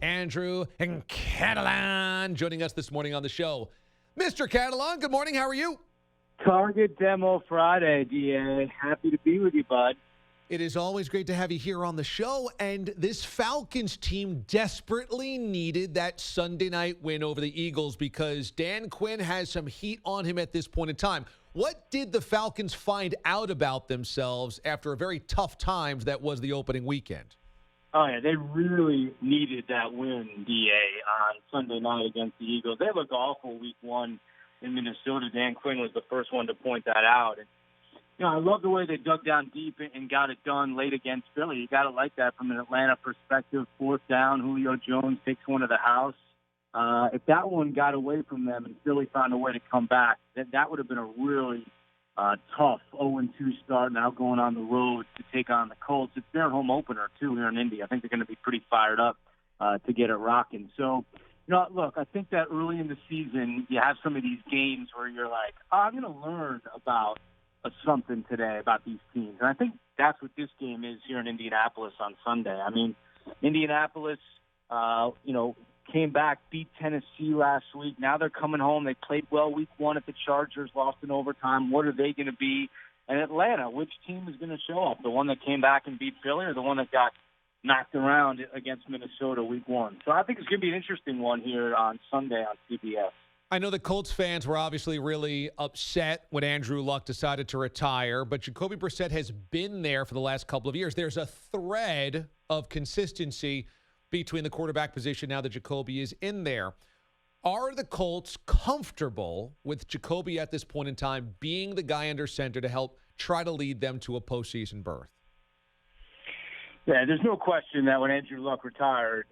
Andrew and Catalon joining us this morning on the show. Mr. Catalon, good morning. How are you? Target Demo Friday, DA. Happy to be with you, bud. It is always great to have you here on the show, and this Falcons team desperately needed that Sunday night win over the Eagles because Dan Quinn has some heat on him at this point in time. What did the Falcons find out about themselves after a very tough time that was the opening weekend? Oh, yeah, they really needed that win, DA, on Sunday night against the Eagles. They looked awful week one in Minnesota. Dan Quinn was the first one to point that out. And, I love the way they dug down deep and got it done late against Philly. You got to like that from an Atlanta perspective. Fourth down, Julio Jones takes one to the house. If that one got away from them and Philly found a way to come back, that would have been a really tough 0-2 start now going on the road to take on the Colts. It's their home opener, too, here in Indy. I think they're going to be pretty fired up to get it rocking. So, look, I think that early in the season, you have some of these games where you're like, I'm going to learn about something today about these teams. And I think that's what this game is here in Indianapolis on Sunday. I mean, Indianapolis, came back, beat Tennessee last week. Now they're coming home. They played well week one at the Chargers, lost in overtime. What are they going to be? And Atlanta, which team is going to show up? The one that came back and beat Philly or the one that got knocked around against Minnesota week one? So I think it's going to be an interesting one here on Sunday on CBS. I know the Colts fans were obviously really upset when Andrew Luck decided to retire, but Jacoby Brissett has been there for the last couple of years. There's a thread of consistency between the quarterback position now that Jacoby is in there. Are the Colts comfortable with Jacoby at this point in time being the guy under center to help try to lead them to a postseason berth? Yeah, there's no question that when Andrew Luck retired,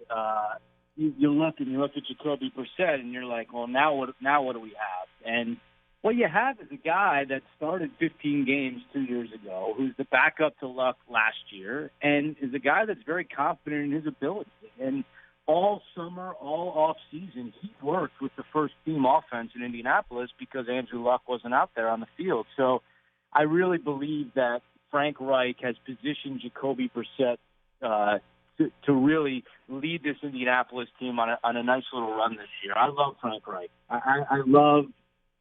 you look at Jacoby Brissett and you're like, well, now what do we have? And what you have is a guy that started 15 games 2 years ago, who's the backup to Luck last year, and is a guy that's very confident in his ability. And all summer, all off season, he worked with the first team offense in Indianapolis because Andrew Luck wasn't out there on the field. So I really believe that Frank Reich has positioned Jacoby Brissett to really lead this Indianapolis team on a nice little run this year. I love Frank Reich. I love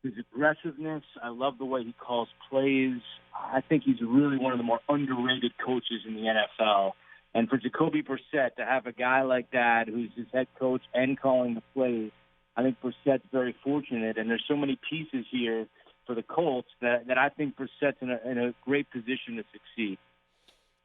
his aggressiveness. I love the way he calls plays. I think he's really one of the more underrated coaches in the NFL. And for Jacoby Brissett to have a guy like that who's his head coach and calling the plays, I think Brissett's very fortunate. And there's so many pieces here for the Colts that I think Brissett's in a great position to succeed.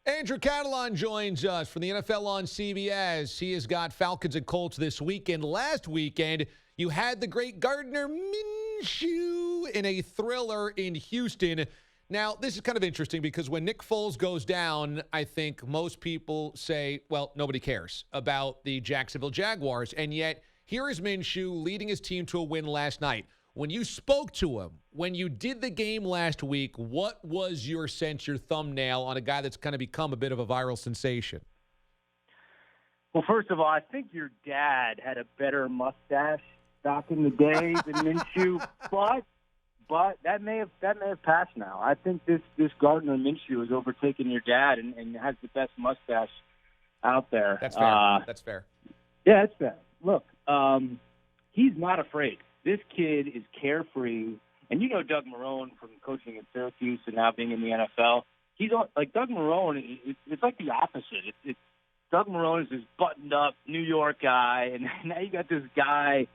Andrew Catalon joins us from the NFL on CBS. He has got Falcons and Colts this weekend. Last weekend, you had the great Gardner Minshew in a thriller in Houston. Now, this is kind of interesting because when Nick Foles goes down, I think most people say, well, nobody cares about the Jacksonville Jaguars. And yet, here is Minshew leading his team to a win last night. When you spoke to him, when you did the game last week, what was your sense, your thumbnail on a guy that's kind of become a bit of a viral sensation? Well, first of all, I think your dad had a better mustache back in the day than Minshew, but that may have passed now. I think this Gardner Minshew has overtaken your dad and has the best mustache out there. That's fair. That's fair. Yeah, it's fair. Look, he's not afraid. This kid is carefree. And you know Doug Marrone from coaching at Syracuse and now being in the NFL. He's like Doug Marrone. It's like the opposite. Doug Marrone is this buttoned-up New York guy, and now you got this guy,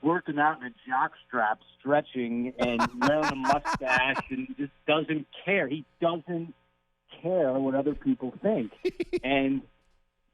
working out in a jockstrap, stretching and wearing a mustache, and just doesn't care. He doesn't care what other people think, and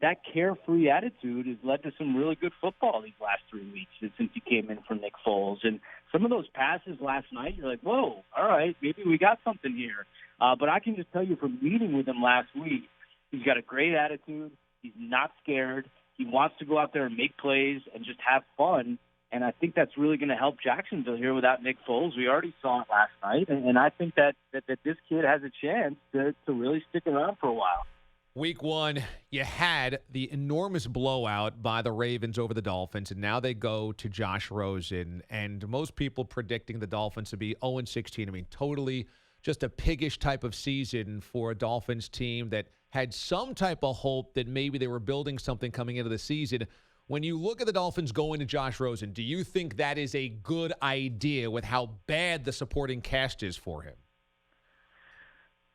that carefree attitude has led to some really good football these last 3 weeks since he came in for Nick Foles. And some of those passes last night, you're like, whoa, all right, maybe we got something here. But I can just tell you from meeting with him last week, he's got a great attitude. He's not scared. He wants to go out there and make plays and just have fun. And I think that's really going to help Jacksonville here without Nick Foles. We already saw it last night. And I think that this kid has a chance to really stick around for a while. Week one, you had the enormous blowout by the Ravens over the Dolphins, and now they go to Josh Rosen. And most people predicting the Dolphins to be 0-16. I mean, totally just a piggish type of season for a Dolphins team that had some type of hope that maybe they were building something coming into the season. When you look at the Dolphins going to Josh Rosen, do you think that is a good idea with how bad the supporting cast is for him?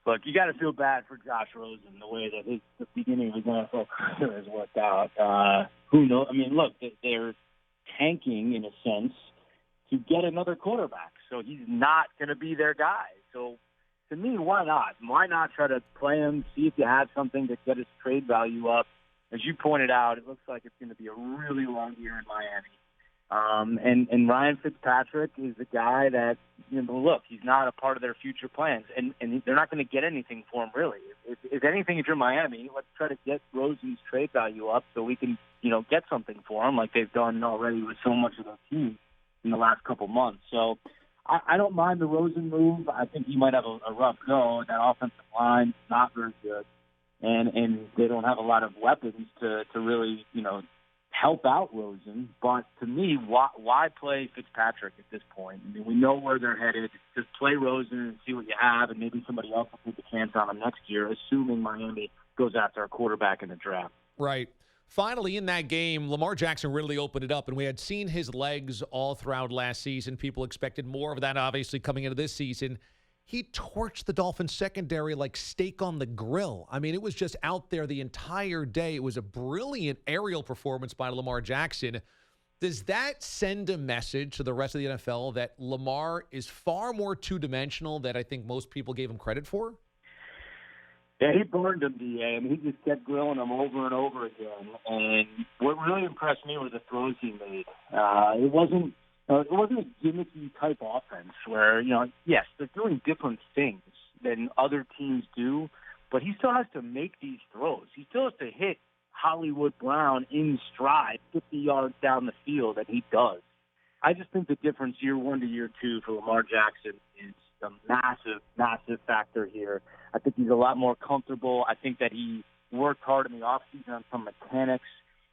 Look, you got to feel bad for Josh Rosen the way that the beginning of his NFL career has worked out. Who knows? I mean, look, they're tanking in a sense to get another quarterback, so he's not going to be their guy. So to me, why not? Why not try to play him, see if you have something to get his trade value up? As you pointed out, it looks like it's going to be a really long year in Miami. And Ryan Fitzpatrick is the guy that, look, he's not a part of their future plans. And they're not going to get anything for him, really. If anything, if you're Miami, let's try to get Rosen's trade value up so we can, get something for him like they've done already with so much of their team in the last couple months. So I don't mind the Rosen move. I think he might have a rough go. That offensive line is not very good. And they don't have a lot of weapons to really, help out Rosen. But to me, why play Fitzpatrick at this point? I mean, we know where they're headed. Just play Rosen and see what you have, and maybe somebody else will take a chance on him next year, assuming Miami goes after a quarterback in the draft. Right. Finally, in that game, Lamar Jackson really opened it up, and we had seen his legs all throughout last season. People expected more of that, obviously, coming into this season. He torched the Dolphins secondary like steak on the grill. I mean, it was just out there the entire day. It was a brilliant aerial performance by Lamar Jackson. Does that send a message to the rest of the NFL that Lamar is far more two-dimensional than I think most people gave him credit for? Yeah, he burned him, D.A. I mean, he just kept grilling him over and over again. And what really impressed me were the throws he made. It wasn't a gimmicky type offense where, yes, they're doing different things than other teams do, but he still has to make these throws. He still has to hit Hollywood Brown in stride 50 yards down the field, and he does. I just think the difference year one to year two for Lamar Jackson is a massive, massive factor here. I think he's a lot more comfortable. I think that he worked hard in the offseason on some mechanics.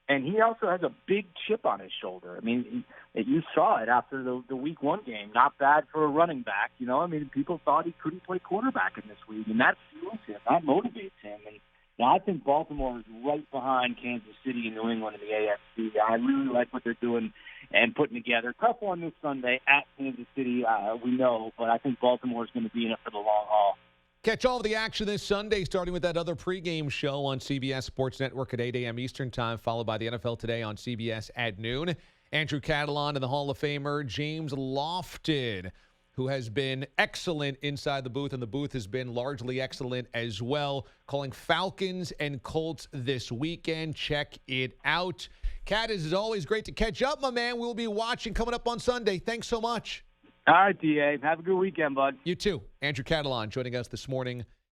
And he also has a big chip on his shoulder. I mean, you saw it after the Week 1 game. Not bad for a running back. I mean, people thought he couldn't play quarterback in this league, and that fuels him. That motivates him. And I think Baltimore is right behind Kansas City and New England in the AFC. I really like what they're doing and putting together. Tough one this Sunday at Kansas City, we know, but I think Baltimore is going to be in it for the long haul. Catch all of the action this Sunday, starting with that other pregame show on CBS Sports Network at 8 a.m. Eastern Time, followed by the NFL Today on CBS at noon. Andrew Catalon and the Hall of Famer James Lofton, who has been excellent inside the booth, and the booth has been largely excellent as well, calling Falcons and Colts this weekend. Check it out. Cat, it is always great to catch up, my man. We'll be watching coming up on Sunday. Thanks so much. All right, D.A. Have a good weekend, bud. You too. Andrew Catalon joining us this morning